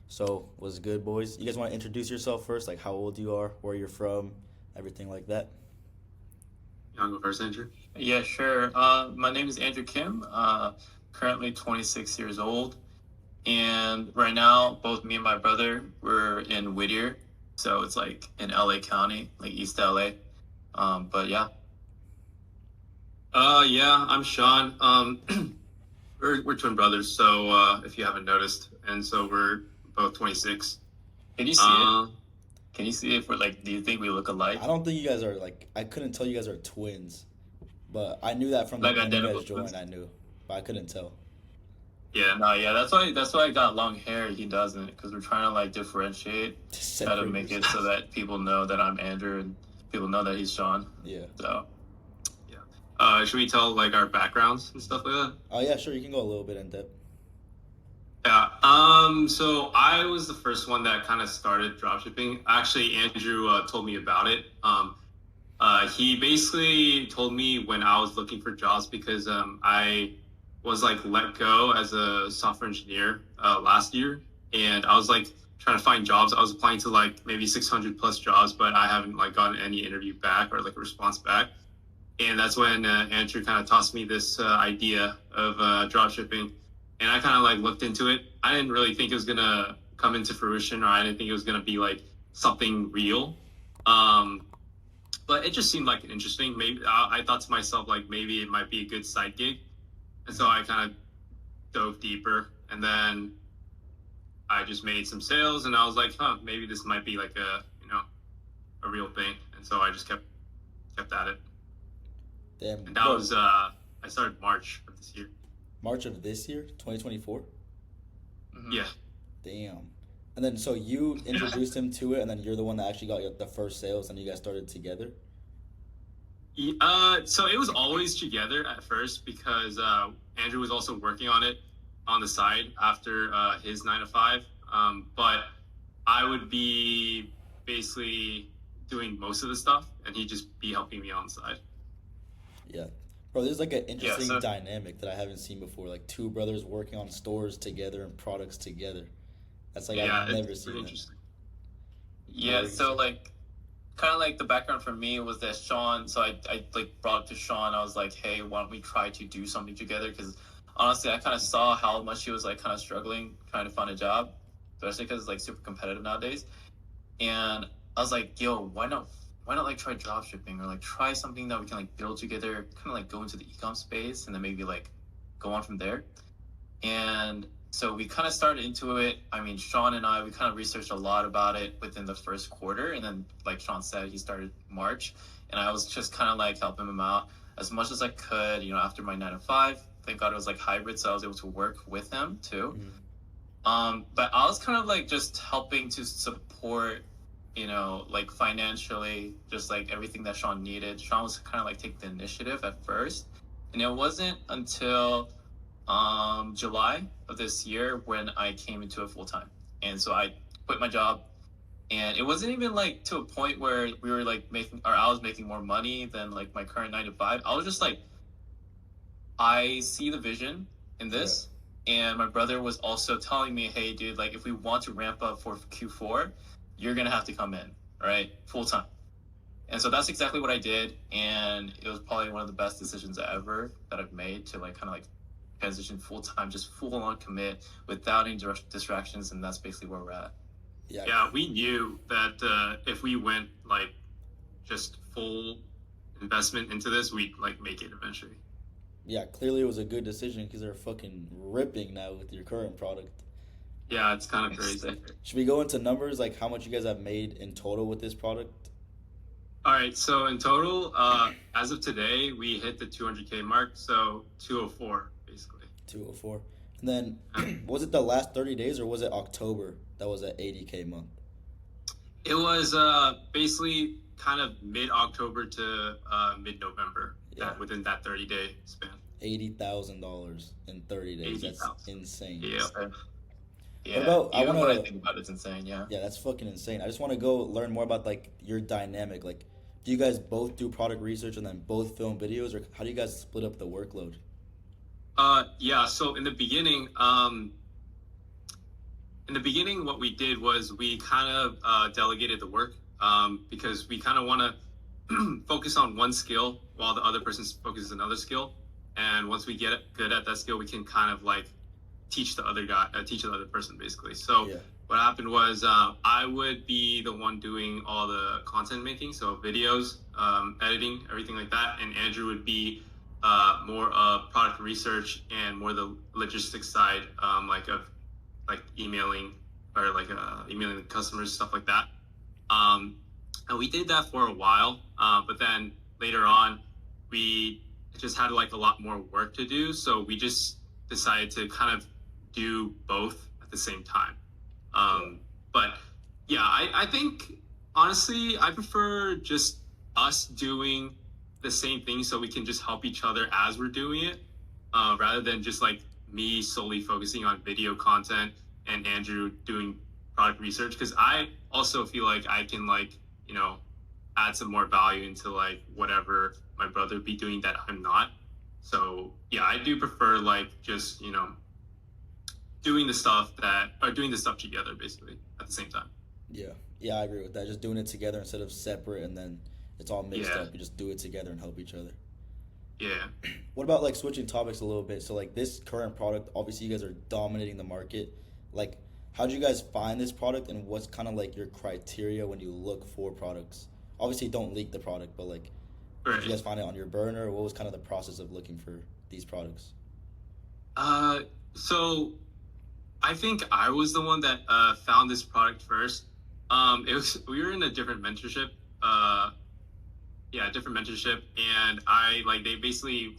So, what's good, boys? You guys want to introduce yourself first, like how old you are, where you're from, everything like that? You want to go first, Andrew? Yeah, sure. My name is Andrew Kim, currently 26 years old. And right now, both me and my brother, we're in Whittier. So it's like in LA County, like East LA. But yeah. Yeah, I'm Sean. We're twin brothers, so if you haven't noticed, and so we're both 26. Can you see it? Uh, Can you see if we're like, do you think we look alike? I don't think you guys are like, I couldn't tell you guys are twins, but I knew that from the Like moment you identical guys twins? joined, I knew, but I couldn't tell. yeah, No, yeah, that's why I got long hair. He doesn't, because we're trying to like differentiate, try to Separate make it yourself. so that people know that I'm Andrew and people know that he's Sean. Yeah. So yeah. Should we tell like our backgrounds and stuff like that? Oh, yeah, sure, you can go a little bit in depth. Yeah. So I was the first one that kind of started dropshipping. Actually, Andrew told me about it. He basically told me when I was looking for jobs because I was like let go as a software engineer last year, and I was like trying to find jobs. I was applying to like maybe 600 plus jobs, but I haven't like gotten any interview back or like a response back. And that's when Andrew kind of tossed me this idea of dropshipping, and I kind of like looked into it. I didn't really think it was gonna come into fruition, or I didn't think it was gonna be like something real. Um, but it just seemed like interesting. Maybe I thought to myself like maybe it might be a good side gig, and so I kind of dove deeper, and then I just made some sales, and I was like, huh, maybe this might be like a real thing, and so I just kept at it, Damn, and that bro, was I started March of this year. March of this year, 2024? mhm. Yeah. Damn. And then, so you introduced him to it, and then you're the one that actually got the first sales, and you guys started together? So it was always together at first because Andrew was also working on it on the side after his 9 to 5. But I would be basically doing most of the stuff, and he'd just be helping me on the side. Yeah. Bro, there's like an Yeah, interesting so dynamic that I haven't seen before. Like two brothers working on stores together and products together. That's like, I've Yeah, never it's pretty seen that. interesting. yeah, What were you so saying? like kind of like the background for me was that Sean, so I like brought it to Sean. I was like, hey, why don't we try to do something together? Because honestly, I kind of saw how much he was like kind of struggling trying to find a job, especially because it's like super competitive nowadays. And I was like, yo, why not like try drop shipping or like try something that we can like build together, kind of like go into the ecom space and then maybe like go on from there. And so we kind of started into it. I mean, Sean and I, we kind of researched a lot about it within the first quarter. And then, like Sean said, he started March. And I was just kind of like helping him out as much as I could, after my 9 to 5. Thank God it was like hybrid. So I was able to work with him too. Mhm. But I was kind of like just helping to support, like financially, just like everything that Sean needed. Sean was kind of like take the initiative at first. And it wasn't until July of this year when I came into it full time. And so I quit my job. And it wasn't even like to a point where we were like making, or I was making more money than like my current 9 to 5. I was just like, I see the vision in Yeah. this. And my brother was also telling me, hey, dude, like if we want to ramp up for Q4, you're going to have to come in, right? Full time. And so that's exactly what I did. And it was probably one of the best decisions ever that I've made to like kind of like transition full time, just full on commit without any distractions. And that's basically where we're at. Yeah. Yeah, we knew that if we went like just full investment into this, we'd like make it eventually. Yeah, clearly it was a good decision because they're fucking ripping now with your current product. Yeah, it's kind of It's crazy. Should we go into numbers, like how much you guys have made in total with this product? All right, so in total, as of today, we hit the 200K mark, so 204 basically. 204. And then, Uh, was it the last 30 days or was it October that was at 80K month? It was basically kind of mid October to mid November, Yeah, that within that 30-day span. $80,000 in 30 days. That's 80,000. insane. Yeah. insane. What Yeah. about, I want Even when I to, think about it, it's insane. Yeah. yeah, that's fucking insane. I just want to go learn more about like your dynamic. Like, do you guys both do product research and then both film videos, or how do you guys split up the workload? Yeah. So in the beginning, in the beginning, what we did was we kind of delegated the work because we kind of want to focus on one skill while the other person focuses another skill. And once we get good at that skill, we can kind of like teach the other guy, teach the other person basically. So Yeah. what happened was I would be the one doing all the content making, so videos, editing, everything like that, and Andrew would be more of product research and more the logistics side, like of like emailing or like emailing the customers, stuff like that. Um, and we did that for a while, but then later on, we just had like a lot more work to do, so we just decided to kind of do both at the same time. But yeah, I think honestly, I prefer just us doing the same thing so we can just help each other as we're doing it, rather than just like me solely focusing on video content and Andrew doing product research. Because I also feel like I can like, you know, add some more value into like whatever my brother would be doing that I'm not. So yeah, I do prefer like just, you know, doing the stuff that or doing the stuff together basically at the same time. Yeah. Yeah, I agree with that. Just doing it together instead of separate, and then it's all mixed Yeah. up. You just do it together and help each other. Yeah. What about like switching topics a little bit? So like this current product, obviously you guys are dominating the market. Like, how did you guys find this product, and what's kind of like your criteria when you look for products? Obviously, don't leak the product, but like, did you Right. guys find it on your burner? What was kind of the process of looking for these products? So I think I was the one that found this product first. It was we were in a different mentorship. Yeah, different mentorship, and I like they basically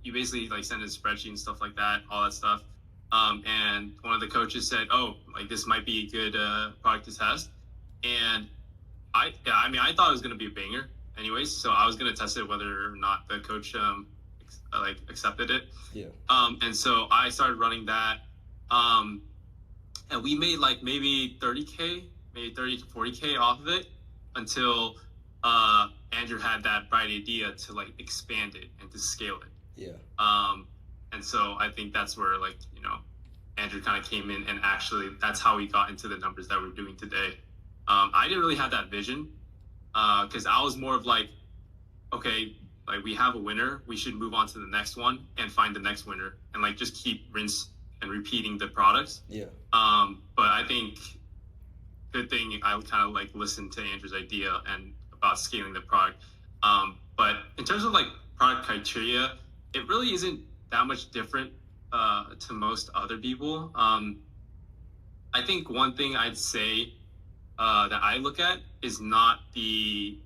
you basically like send a spreadsheet and stuff like that, all that stuff. And one of the coaches said, "Oh, like this might be a good product to test." And I mean, I thought it was gonna be a banger, anyways. So I was gonna test it whether or not the coach like accepted it. Yeah. And so I started running that. Um, and we made like maybe 30K, maybe 30 to 40K off of it until Andrew had that bright idea to like expand it and to scale it. Yeah. And so I think that's where like, you know, Andrew kind of came in and actually that's how we got into the numbers that we're doing today. I didn't really have that vision because I was more of like, okay, like we have a winner, we should move on to the next one and find the next winner and like just keep rinse and repeating the products. Yeah. But I think good thing I would kind of like listen to Andrew's idea and about scaling the product. But in terms of like product criteria, it really isn't that much different to most other people. I think one thing I'd say that I look at is not the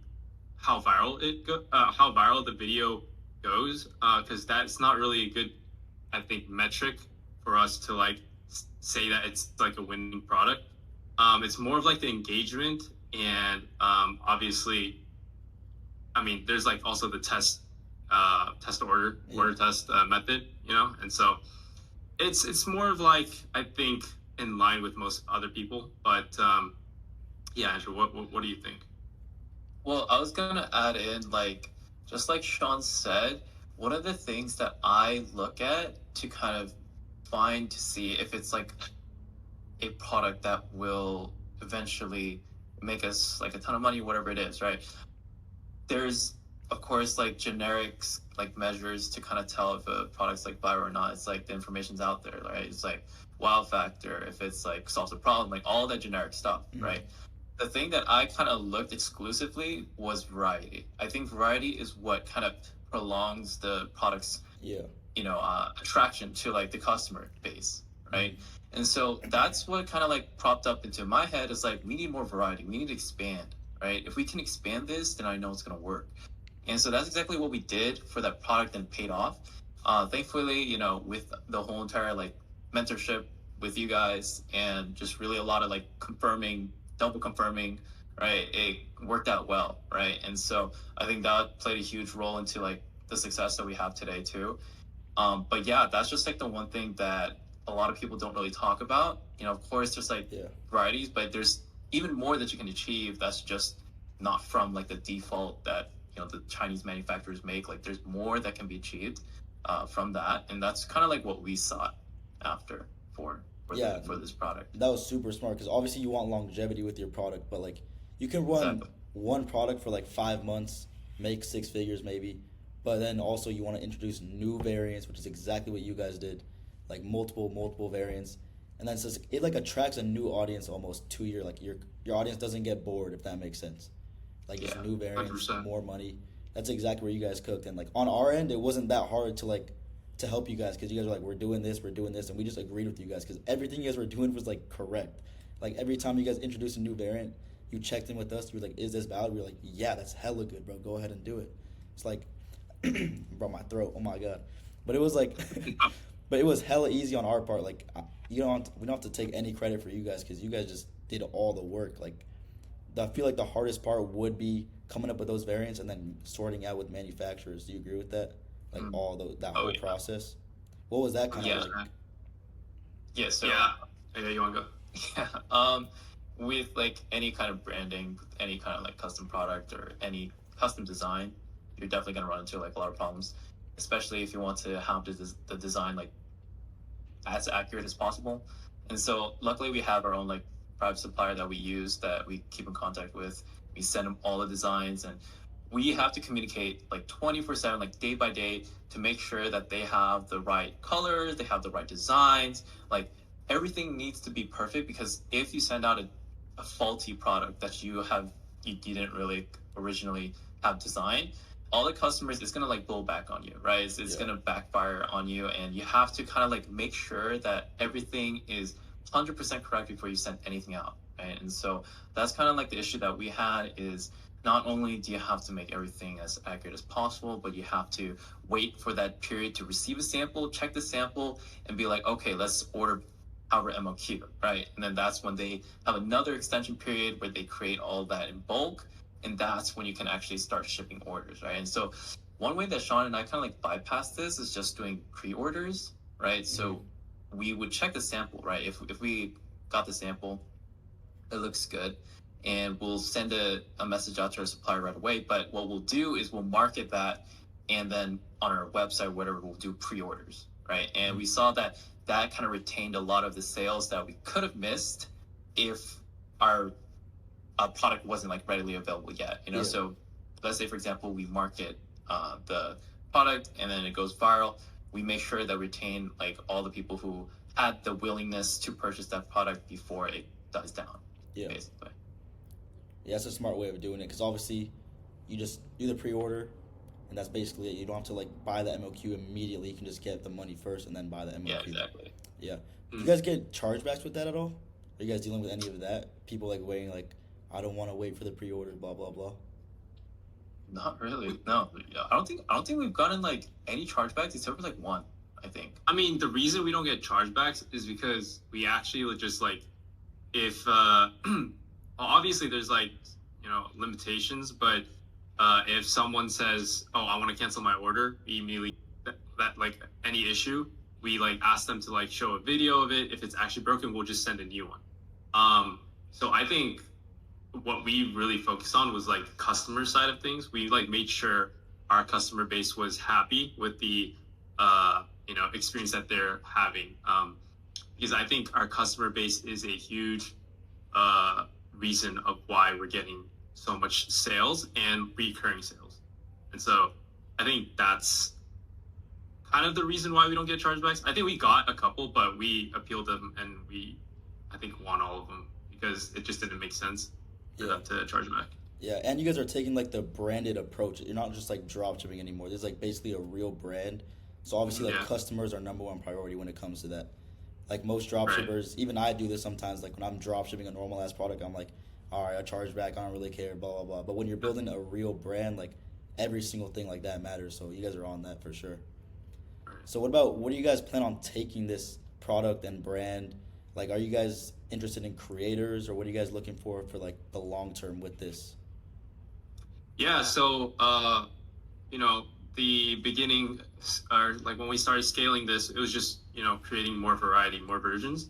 how viral the video goes, because that's not really a good, I think, metric for us to like say that it's like a winning product. It's more of like the engagement and obviously, I mean, there's like also the test order test method, you know, and so it's more of like I think in line with most other people, but yeah, Andrew, what do you think? Well, I was gonna add in like just like Sean said, one of the things that I look at to kind of find to see if it's like a product that will eventually make us like a ton of money, whatever it is, right? There's of course like generics like measures to kind of tell if a product's like viral or not. It's like the information's out there, right? It's like wow factor, if it's like solves a problem, like all that generic stuff, right? The thing that I kind of looked exclusively was variety. I think variety is what kind of prolongs the product's Yeah. attraction to like the customer base, right? And so that's what kind of like propped up into my head is like we need more variety, we need to expand, right? If we can expand this, then I know it's going to work. And so that's exactly what we did for that product and paid off. Thankfully, with the whole entire like mentorship with you guys and just really a lot of like double confirming, right? It worked out well, right? And so I think that played a huge role into like the success that we have today too. But yeah, that's just like the one thing that a lot of people don't really talk about. Of course, there's like Yeah. varieties, but there's even more that you can achieve. That's just not from like the default that the Chinese manufacturers make. Like there's more that can be achieved from that, and that's kind of like what we sought after for for Yeah, for this product. that was super smart because obviously you want longevity with your product, but like you can run Exactly. one product for like 5 months, make six figures maybe, but then also you want to introduce new variants, which is exactly what you guys did, like multiple variants, and then says it like attracts a new audience almost to your like your audience doesn't get bored if that makes sense, like just Yeah. new variants, 100%. more money. That's exactly where you guys cooked, and like on our end, it wasn't that hard to help you guys because you guys were like we're doing this, and we just agreed with you guys because everything you guys were doing was like correct. Like every time you guys introduced a new variant, you checked in with us. You were like, "Is this valid?" We were like, "Yeah, that's hella good, bro. Go ahead and do it." It's like, bro, my throat. Oh my god, but it was like, but it was hella easy on our part. Like, we don't have to take any credit for you guys because you guys just did all the work. Like, I feel like the hardest part would be coming up with those variants and then sorting out with manufacturers. Do you agree with that? Like Mm. that Oh whole yeah. process. What was that kind of Yeah. like? Yeah. So Yeah. Yeah, you want to go? yeah. With like any kind of branding, any kind of like custom product or any custom design, you're definitely gonna run into like a lot of problems, especially if you want to have the design like as accurate as possible. And so luckily we have our own like private supplier that we use that we keep in contact with. We send them all the designs and we have to communicate like 24/7, like day by day, to make sure that they have the right colors, they have the right designs. Like everything needs to be perfect because if you send out a faulty product that you didn't really originally have designed, all the customers, it's gonna like blow back on you, right? It's Yeah. gonna backfire on you, and you have to kind of like make sure that everything is 100% correct before you send anything out, right? And so that's kind of like the issue that we had is not only do you have to make everything as accurate as possible, but you have to wait for that period to receive a sample, check the sample, and be like, okay, let's order our MOQ, right? And then that's when they have another extension period where they create all that in bulk, and that's when you can actually start shipping orders, right? And so one way that Sean and I kind of like bypass this is just doing pre-orders, right? So we would check the sample, right? If we got the sample, it looks good, and we'll send a message out to our supplier right away. But what we'll do is we'll market that, and then on our website, whatever, we'll do pre-orders, right? And we saw that that kind of retained a lot of the sales that we could have missed if our product wasn't like readily available yet, you know. Yeah. So let's say for example we market the product and then it goes viral, we make sure that we retain like all the people who had the willingness to purchase that product before it dies down, Yeah. basically. Yeah, that's a smart way of doing it because obviously you just do the pre-order and that's basically it. You don't have to like buy the MOQ immediately. You can just get the money first and then buy the MOQ. Yeah, exactly. Yeah. Do you guys get chargebacks with that at all? Are you guys dealing with any of that? People like waiting like I don't want to wait for the pre-order, blah blah blah. Not really, no. Yeah, I don't think we've gotten like any chargebacks except for like one, I think. I mean, the reason we don't get chargebacks is because we actually would just like, if well, obviously there's like, limitations, but if someone says, "Oh, I want to cancel my order," we immediately that like any issue, we like ask them to like show a video of it. If it's actually broken, we'll just send a new one. So I think what we really focused on was like customer side of things. We like made sure our customer base was happy with the experience that they're having, because I think our customer base is a huge reason of why we're getting so much sales and recurring sales. And so I think that's kind of the reason why we don't get chargebacks. I think we got a couple, but we appealed them and I think won all of them because it just didn't make sense for them to charge back. Yeah, and you guys are taking like the branded approach. You're not just like drop shipping anymore. There's like basically a real brand. So obviously like customers are number one priority when it comes to that. Like most drop shippers, even I do this sometimes. Like when I'm drop shipping a normal ass product, I'm like, all right, I charge back. I don't really care, blah blah blah. But when you're building a real brand, like every single thing like that matters. So you guys are on that for sure. So what do you guys plan on taking this product and brand? Like, are you guys interested in creators, or what are you guys looking for like the long term with this? Yeah, so the beginning, or like when we started scaling this, it was just creating more variety, more versions.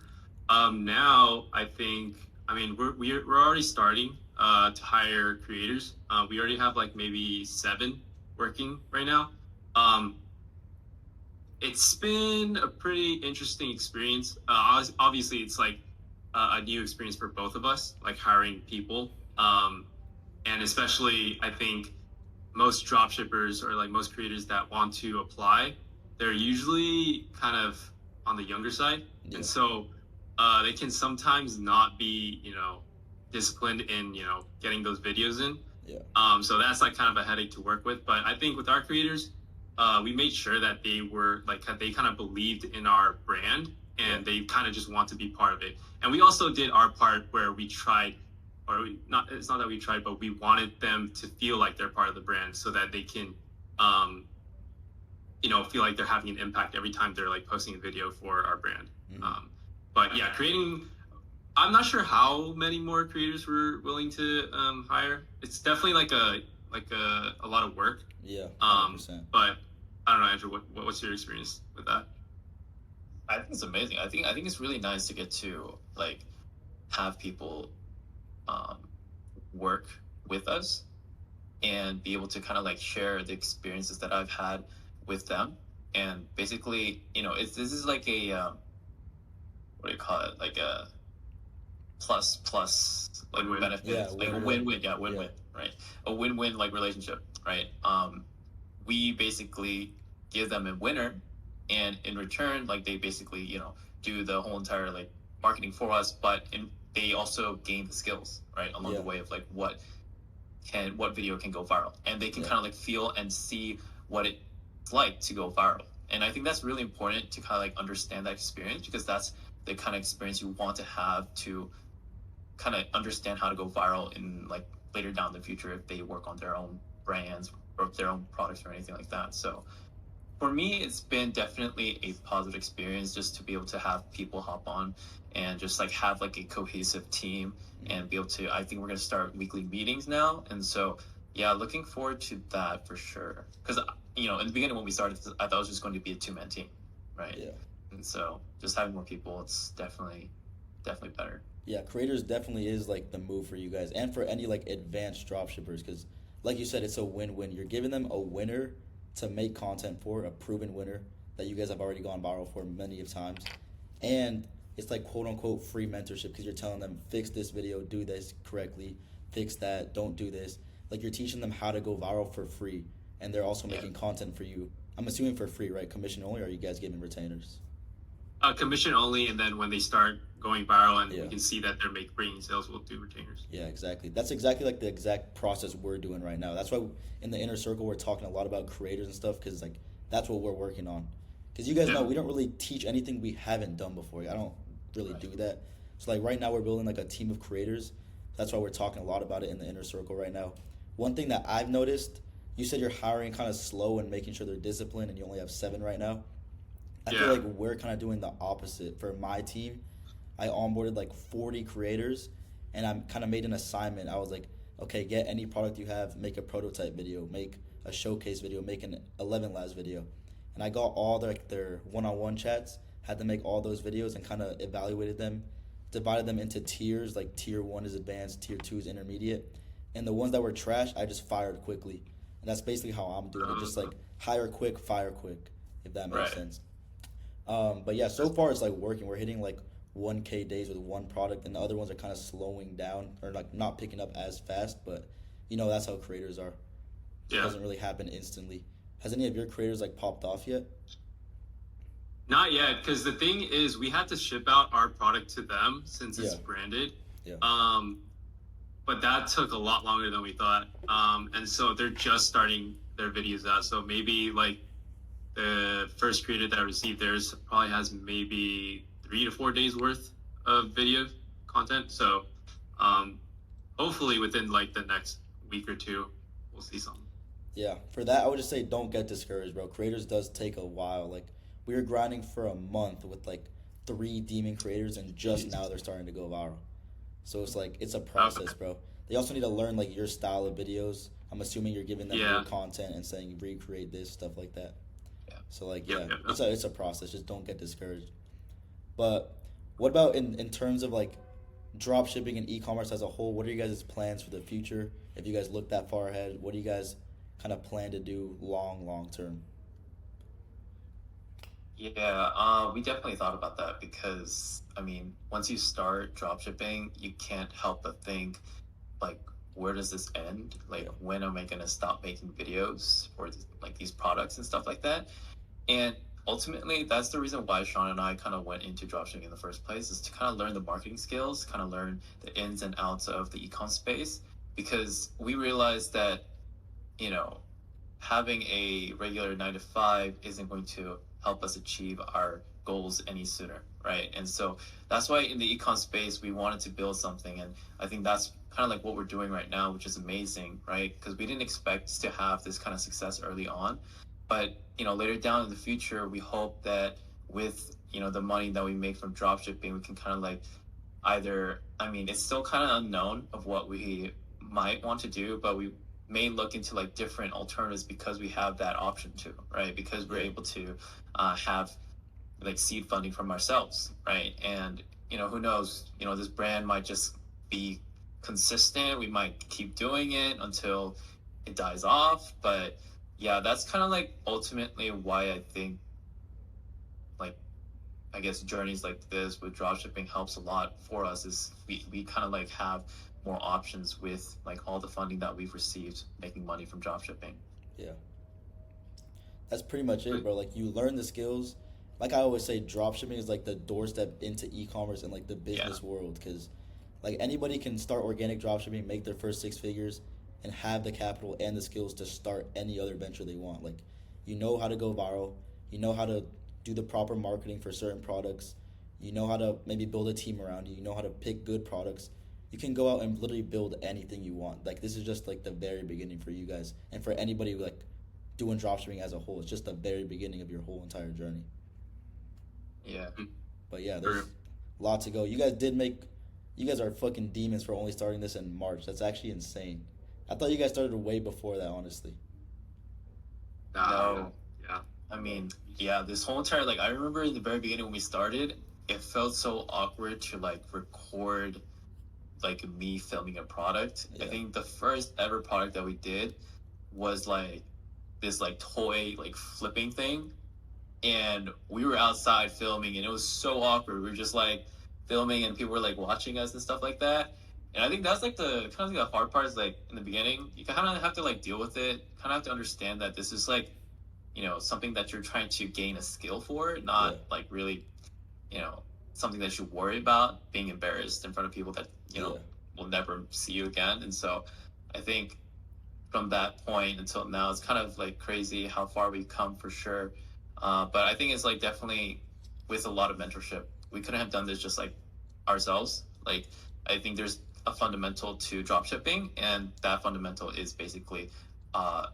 Now I think, I mean, we're already starting to hire creators. We already have like maybe 7 working right now. It's been a pretty interesting experience. Obviously, it's like a new experience for both of us, like hiring people. And especially, I think most dropshippers or like most creators that want to apply, they're usually kind of on the younger side. Yeah. And so they can sometimes not be, disciplined in, getting those videos in. Yeah. So that's like kind of a headache to work with. But I think with our creators, we made sure that they were like they kind of believed in our brand and they kind of just want to be part of it. And we also did our part where we tried, not. It's not that we tried, but we wanted them to feel like they're part of the brand so that they can, feel like they're having an impact every time they're like posting a video for our brand. Mm-hmm. But yeah, creating. I'm not sure how many more creators we're willing to hire. It's definitely like a lot of work. Yeah. 100%. But I don't know, Andrew. What's your experience with that? I think it's amazing. I think it's really nice to get to like have people work with us and be able to kind of like share the experiences that I've had with them. And basically, this is like a what do you call it? Like a plus like Win-win. benefits, Yeah, like a win-win, win-win, right? A win-win like relationship, right? We basically give them a winner, and in return, like they basically do the whole entire like marketing for us, but they also gain the skills, right, along the way of like what video can go viral, and they can kind of like feel and see what it's like to go viral. And I think that's really important to kind of like understand that experience, because that's the kind of experience you want to have to kind of understand how to go viral in like later down the future if they work on their own brands or their own products or anything like that. So for me, it's been definitely a positive experience just to be able to have people hop on and just like have like a cohesive team and be able to, I think we're going to start weekly meetings now. And so, yeah, looking forward to that for sure. Because, in the beginning when we started, I thought it was just going to be a 2-man team, right? Yeah. And so just having more people, it's definitely better. Yeah, creators definitely is like the move for you guys and for any like advanced dropshippers, because like you said, it's a win-win. You're giving them a winner to make content for, a proven winner that you guys have already gone viral for many of times, and it's like quote unquote free mentorship, because you're telling them fix this video, do this correctly, fix that, don't do this. Like you're teaching them how to go viral for free, and they're also making content for you. I'm assuming for free, right? Commission only, or are you guys giving retainers? Commission only, and then when they start going viral and Yeah. we can see that they're bringing sales, we'll do retainers. Yeah, exactly. That's exactly like the exact process we're doing right now. That's why in the inner circle we're talking a lot about creators and stuff, because like that's what we're working on. Because you guys know we don't really teach anything we haven't done before. I don't really do that. So like right now we're building like a team of creators. That's why we're talking a lot about it in the inner circle right now. One thing that I've noticed, you said you're hiring kind of slow and making sure they're disciplined, and you only have 7 right now. I feel like we're kind of doing the opposite. For my team, I onboarded like 40 creators, and I kind of made an assignment. I was like, okay, get any product you have, make a prototype video, make a showcase video, make an 11 labs video. And I got all their one-on-one chats, had to make all those videos and kind of evaluated them, divided them into tiers, like tier 1 is advanced, tier 2 is intermediate. And the ones that were trash, I just fired quickly. And that's basically how I'm doing it, just like hire quick, fire quick, if that makes sense. But yeah, so far it's like working. We're hitting like 1K days with one product, and the other ones are kind of slowing down or like not picking up as fast. But that's how creators are. It doesn't really happen instantly. Has any of your creators like popped off yet? Not yet, because the thing is, we had to ship out our product to them since it's branded. Yeah. But that took a lot longer than we thought. And so they're just starting their videos out. So maybe like the first creator that received theirs probably has maybe 3 to 4 days worth of video content. So hopefully within like the next week or two, we'll see something. Yeah, for that I would just say don't get discouraged, bro. Creators does take a while. Like we were grinding for a month with like 3 demon creators, and just now they're starting to go viral. So it's like it's a process, bro. They also need to learn like your style of videos. I'm assuming you're giving them your content and saying recreate this, stuff like that. So like it's a process. Just don't get discouraged. But what about in terms of like drop shipping and e-commerce as a whole? What are you guys' plans for the future? If you guys look that far ahead, what do you guys kind of plan to do long term? Yeah, we definitely thought about that because I mean, once you start dropshipping, you can't help but think like, where does this end? Like, Yeah, when am I gonna stop making videos for like these products and stuff like that? And ultimately, that's the reason why Sean and I kind of went into dropshipping in the first place, is to kind of learn the marketing skills, kind of learn the ins and outs of the ecom space, because we realized that, you know, having a regular 9 to 5 isn't going to help us achieve our goals any sooner, right? And so that's why in the econ space we wanted to build something, and I think that's kind of like what we're doing right now, which is amazing, right? Because we didn't expect to have this kind of success early on, but later down in the future, we hope that with the money that we make from drop shipping, we can kind of like either, I mean, it's still kind of unknown of what we might want to do, but we may look into like different alternatives because we have that option too, right? Because we're yeah, able to have like seed funding from ourselves, right? And who knows, this brand might just be consistent. We might keep doing it until it dies off. But yeah, that's kind of like ultimately why I think, like, I guess journeys like this with dropshipping helps a lot for us, is we kind of like have more options with like all the funding that we've received making money from dropshipping. yeah. That's pretty much it, But bro. Like you learn the skills. Like I always say, dropshipping is like the doorstep into e-commerce and like the Yeah. business world, because like anybody can start organic dropshipping, make their first 6 figures, and have the capital and the skills to start any other venture they want. Like you know how to go viral, you know how to do the proper marketing for certain products, you know how to maybe build a team around you, you know how to pick good products. You can go out and literally build anything you want. Like this is just like the very beginning for you guys and for anybody like doing dropshipping as a whole. It's just the very beginning of your whole entire journey. Yeah. But yeah, there's for a lot to go. You guys did make. You guys are fucking demons for only starting this in March. That's actually insane. I thought you guys started way before that, honestly. No, yeah, I mean, yeah, this whole entire, like, I remember in the very beginning when we started, it felt so awkward to like record like me filming a product. I Yeah, think the first ever product that we did was like this like toy like flipping thing, and we were outside filming, and it was so awkward. We were just like filming, and people were like watching us and stuff like that. And I think that's like the kind of like the hard part, is like in the beginning, you kind of have to like deal with it, kind of have to understand that this is like something that you're trying to gain a skill for, yeah, not like really you know something that you worry about being embarrassed in front of people that yeah, will never see you again. And so I think from that point until now, it's kind of like crazy how far we've come, for sure. But I think it's like definitely with a lot of mentorship. We couldn't have done this just like ourselves. Like, I think there's a fundamental to drop shipping, and that fundamental is basically uh,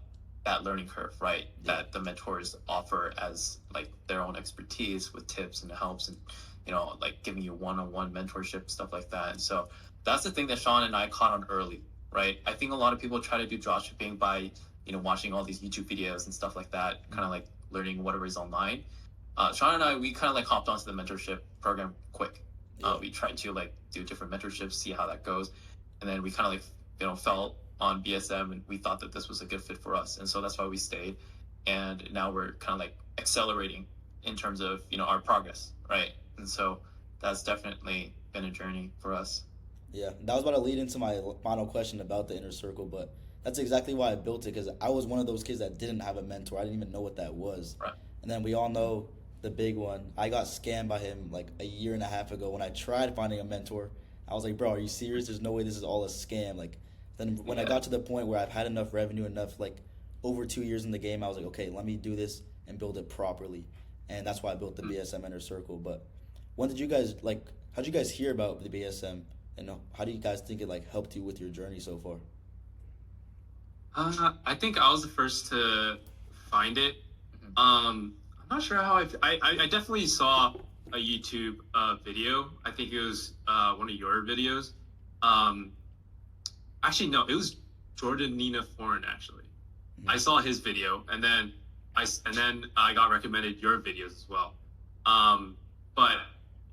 that learning curve, right? yeah, That the mentors offer as like their own expertise with tips and helps, and like giving you one-on-one mentorship, stuff like that. And so that's the thing that Sean and I caught on early, right? I think a lot of people try to do dropshipping by watching all these YouTube videos and stuff like that, kind of like learning whatever is online. Sean and I, we kind of like hopped onto the mentorship program quick. yeah, We tried to like do different mentorships, see how that goes, and then we kind of like fell on BSM, and we thought that this was a good fit for us, and so that's why we stayed. And now we're kind of like accelerating in terms of our progress, right? And so that's definitely been a journey for us. yeah. That was about to lead into my final question about the inner circle, but that's exactly why I built it because I was one of those kids that didn't have a mentor. I didn't even know what that was. Right. And then we all know the big one. I got scammed by him like a year and a half ago when I tried finding a mentor. I was like, bro, are you serious? There's no way this is all a scam. Like, then when I Yeah. got to the point where I've had enough revenue, enough like over 2 years in the game, I was like, okay, let me do this and build it properly. And that's why I built the BSM Inner Circle. But when did you guys like? How did you guys hear about the BSM? And how do you guys think it like helped you with your journey so far? I think I was the first to find it. Mhm. I'm not sure how I definitely saw a YouTube video. I think it was one of your videos. Um, Actually, no, it was Jordan Nina Foreign. Actually, I Mhm. saw his video, and then I got recommended your videos as well. Um, but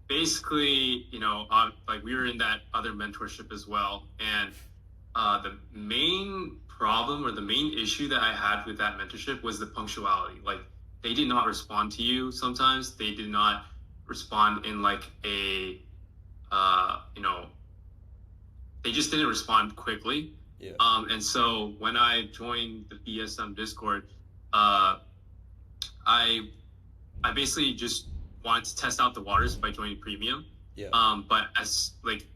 basically, like we were in that other mentorship as well, and the main problem or the main issue that I had with that mentorship was the punctuality. Like they did not respond to you. Sometimes they did not respond in like a you know, they just didn't respond quickly. Yeah. And so when I joined the BSM Discord, uh, I I basically just wanted to test out the waters by joining premium. Yeah. But as like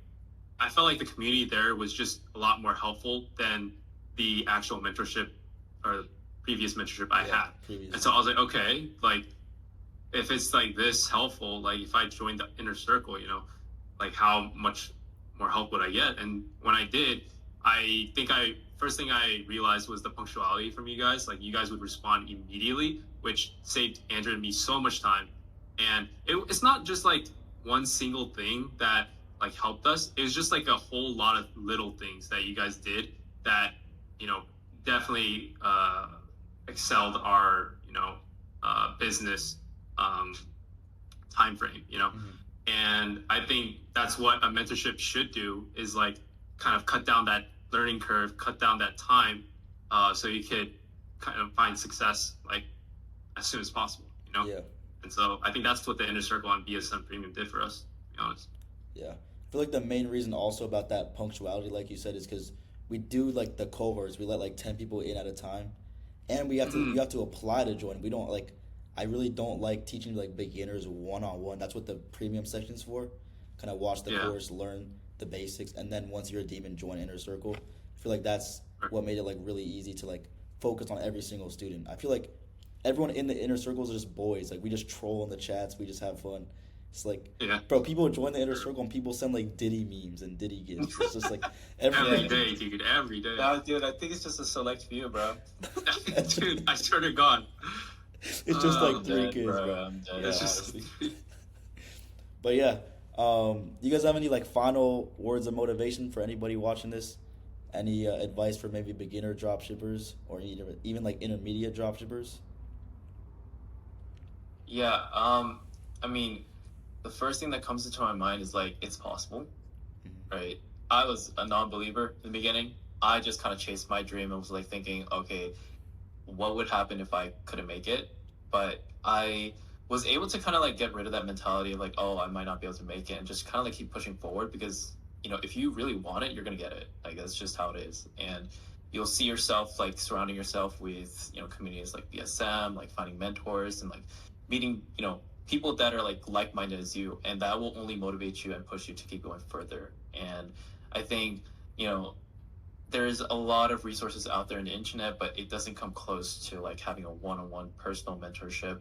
I felt like the community there was just a lot more helpful than the actual mentorship or previous mentorship I had. Previous. And so I was like, okay, like if it's like this helpful, like if I joined the inner circle, you know, like how much more help would I get? And when I did, I think I first thing I realized was the punctuality from you guys. Like you guys would respond immediately, which saved Andrew and me so much time. And it's not just like one single thing that like helped us. It was just like a whole lot of little things that you guys did that, you know, definitely excelled our, you know, business time frame, you know. And I think that's what a mentorship should do, is like kind of cut down that learning curve, cut down that time, so you could kind of find success like as soon as possible, you know. Yeah. And so I think that's what the inner circle on BSM Premium did for us, to be honest. Yeah. I feel like the main reason also about that punctuality, like you said, is because we do like the cohorts. We let like 10 people in at a time, and we have to apply to join. We don't like. I really don't like teaching like beginners one-on-one. That's what the premium section's for. Kind of watch the course, learn the basics, and then once you're a demon, join inner circle. I feel like that's what made it like really easy to like focus on every single student. I feel like everyone in the inner circles are just boys. Like we just troll in the chats, we just have fun. It's like, bro, people join the inner circle and people send like Diddy memes and Diddy gifts. It's just like every day, dude, every day. No, dude, I think it's just a select few, bro. Dude, I swear to God. It's just like three kids, bro. Yeah, it's just... But yeah, you guys have any like final words of motivation for anybody watching this? Any advice for maybe beginner dropshippers or even like intermediate dropshippers? Yeah, I mean, the first thing that comes into my mind is like, it's possible, right? I was a non-believer in the beginning. I just kind of chased my dream and was like thinking, okay, what would happen if I couldn't make it? But I was able to kind of like get rid of that mentality of like, oh, I might not be able to make it, and just kind of like keep pushing forward, because, you know, if you really want it, you're going to get it. Like, that's just how it is. And you'll see yourself like surrounding yourself with, you know, communities like BSM, like finding mentors and like meeting, you know, people that are like-minded as you, and that will only motivate you and push you to keep going further. And I think, you know, there's a lot of resources out there in the internet, but it doesn't come close to like having a one-on-one personal mentorship,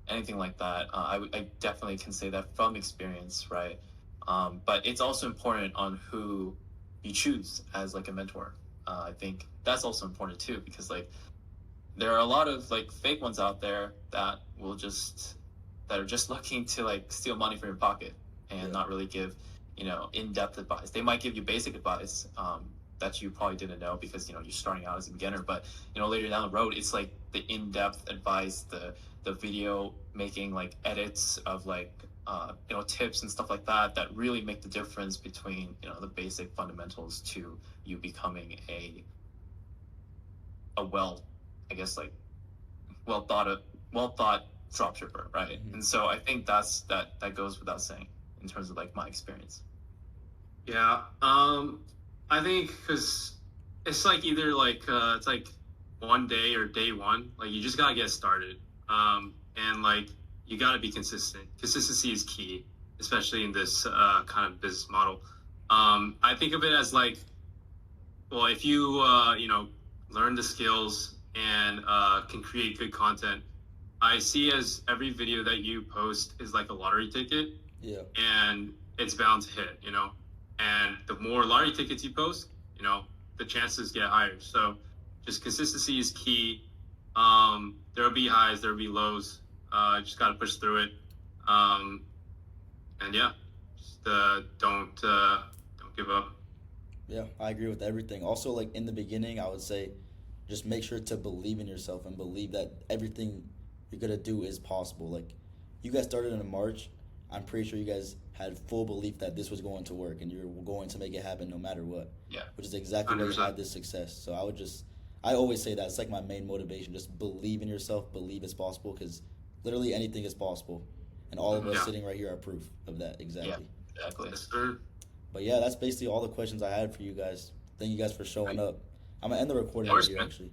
anything like that. I definitely can say that from experience, right? But it's also important on who you choose as like a mentor. I think that's also important too, because like there are a lot of like fake ones out there that are just looking to like steal money from your pocket and not really give, you know, in-depth advice. They might give you basic advice that you probably didn't know because, you know, you're starting out as a beginner, but, you know, later down the road, it's like the in-depth advice, the video making like edits of like you know, tips and stuff like that that really make the difference between, you know, the basic fundamentals to you becoming a well, I guess, like well thought dropshipper, right? And so I think that goes without saying in terms of like my experience. Yeah, I think because it's like either like it's like one day or day one. Like you just gotta get started, and like you gotta be consistent. Consistency is key, especially in this kind of business model. I think of it as like, well, if you you know, learn the skills and can create good content, I see as every video that you post is like a lottery ticket. Yeah. And it's bound to hit, you know. And the more lottery tickets you post, you know, the chances get higher. So just consistency is key. There'll be highs, there'll be lows. Just gotta push through it. And yeah, just don't give up. Yeah, I agree with everything. Also, like in the beginning, I would say just make sure to believe in yourself and believe that everything you're gonna do is possible. Like you guys started in March. I'm pretty sure you guys had full belief that this was going to work and you're going to make it happen no matter what. Yeah. Which is exactly why you 100%. had this success. So I always say that it's like my main motivation. Just believe in yourself, believe it's possible, because literally anything is possible, and all of us Yeah. sitting right here are proof of that. Exactly. Exactly. Yes, sir. But yeah, that's basically all the questions I had for you guys. Thank you guys for showing up. I'm gonna end the recording Of course, right here man. actually.